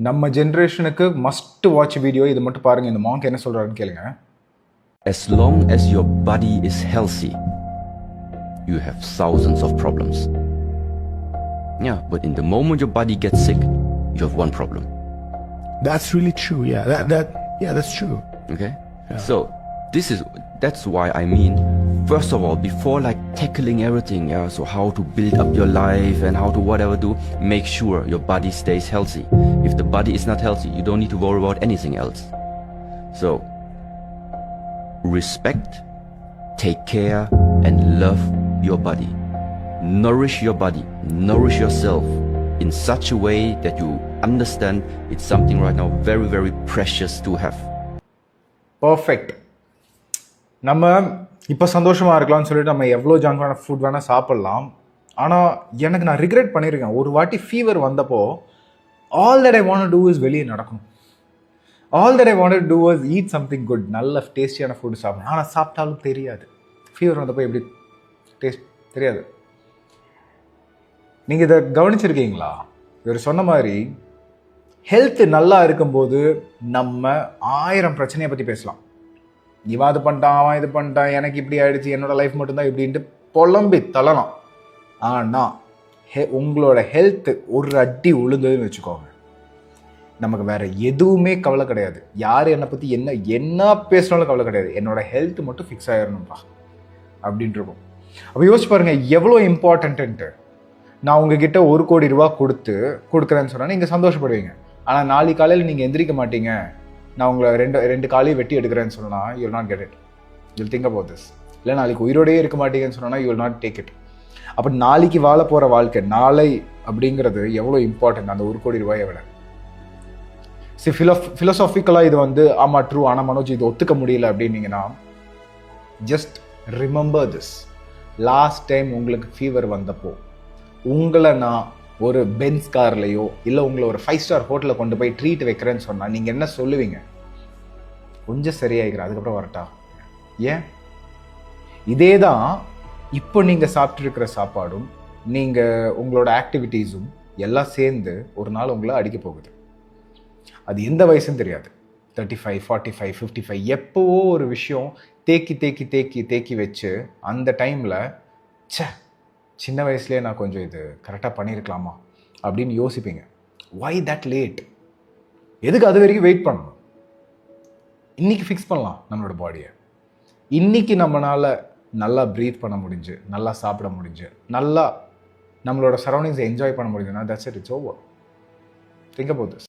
நம்ம ஜென்ரேஷனுக்கு must watch video இது மட்டும் பாருங்க. இந்த மாங்க் என்ன சொல்றாருன்னு கேளுங்க. As long as your body is healthy, you have thousands of problems. Yeah, but in the moment your body gets sick, you have one problem. That's really true. Yeah, that's true. Okay? Yeah. So, that's why I mean, first of all, before like tackling everything, yeah, so how to build up your life and how to whatever do, make sure your body stays healthy. If the body is not healthy, you don't need to worry about anything else. So, respect, take care, and love your body. Nourish your body, nourish yourself in such a way that you understand it's something right now very, very precious to have. Perfect. நம்ம இப்போ சந்தோஷமாக இருக்கலாம்னு சொல்லிட்டு நம்ம எவ்வளோ ஜங்கான food வேணால் சாப்பிட்லாம். ஆனால் எனக்கு நான் ரிக்ரெட் பண்ணியிருக்கேன். ஒரு வாட்டி ஃபீவர் வந்தப்போ all that I want to is வெளியே நடக்கணும். All that I want to is eat something good. நல்ல டேஸ்டியான ஃபுட் சாப்பிடணும். ஆனால் சாப்பிட்டாலும் தெரியாது. ஃபீவர் வந்தப்போ எப்படி டேஸ்ட் தெரியாது. நீங்கள் இதை கவனிச்சிருக்கீங்களா? இவர் சொன்ன மாதிரி ஹெல்த் நல்லா இருக்கும்போது நம்ம 1000 பிரச்சனையை பற்றி பேசலாம். இவன் அது பண்ணிட்டான், அவன் இது பண்ணிட்டான், எனக்கு இப்படி ஆயிடுச்சு, என்னோட லைஃப் மட்டும்தான் இப்படின்ட்டு புலம்பி தள்ளலாம். ஆனால் உங்களோட ஹெல்த் ஒரு அடி உழுந்ததுன்னு வச்சுக்கோங்க, நமக்கு வேற எதுவுமே கவலை கிடையாது. யார் என்னை பற்றி என்ன பேசினாலும் கவலை கிடையாது. என்னோட ஹெல்த் மட்டும் ஃபிக்ஸ் ஆகிடணும்ப்பா அப்படின்ட்டு இருக்கும். அப்போ யோசிச்சு பாருங்க எவ்வளோ இம்பார்ட்டன்ட்டு. நான் உங்ககிட்ட 1 கோடி ரூபா கொடுக்குறேன்னு சொன்னால் நீங்கள் சந்தோஷப்படுவீங்க. ஆனால் நாளைக்கு காலையில் நீங்கள் எந்திரிக்க மாட்டீங்க. நான் உங்களை ரெண்டு காலையும் வெட்டி எடுக்கிறேன்னு சொன்னால் you will not get it. You will think about this. இல்லை நாளைக்கு உயிரோடையே இருக்க மாட்டீங்கன்னு சொன்னால் you will not take it. அப்போ நாளைக்கு வாழ போகிற வாழ்க்கை, நாளை அப்படிங்கிறது எவ்வளோ இம்பார்ட்டன்ட் அந்த 1 கோடி ரூபாயை விட. ஃபிலோசாஃபிக்கலாக இது ஆமாம் ட்ரூ. ஆனால் மனோஜ் இது ஒத்துக்க முடியல அப்படின்னீங்கன்னா just remember this. Last time உங்களுக்கு ஃபீவர் வந்தப்போ உங்களை நான் ஒரு பென்ஸ் கார்லையோ இல்லை உங்களை ஒரு 5 ஸ்டார் ஹோட்டலில் கொண்டு போய் ட்ரீட் வைக்கிறேன்னு சொன்னால் நீங்கள் என்ன சொல்லுவீங்க? கொஞ்சம் சரியாகிக்கிறேன், அதுக்கப்புறம் வரட்டா. ஏன்? இதே தான் இப்போ நீங்கள் சாப்பிட்ருக்கிற சாப்பாடும் நீங்கள் உங்களோட ஆக்டிவிட்டீஸும் எல்லாம் சேர்ந்து ஒரு நாள் உங்களை அடிக்க போகுது. அது எந்த வயசுன்னு தெரியாது. 35, 45, 55 எப்போவோ ஒரு விஷயம் தேக்கி தேக்கி தேக்கி தேக்கி வச்சு அந்த டைமில் சின்ன வயசுலேயே நான் கொஞ்சம் இது கரெக்டாக பண்ணியிருக்கலாமா அப்படின்னு யோசிப்பீங்க. Why that late? எதுக்கு அது வரைக்கும் வெயிட் பண்ணணும்? இன்றைக்கி ஃபிக்ஸ் பண்ணலாம் நம்மளோட பாடியை. இன்றைக்கி நம்மளால் நல்லா ப்ரீத் பண்ண முடிஞ்சு, நல்லா சாப்பிட முடிஞ்சு, நல்லா நம்மளோட சரௌண்டிங்ஸை என்ஜாய் பண்ண முடிஞ்சுன்னா that's it. It's over. Think about this.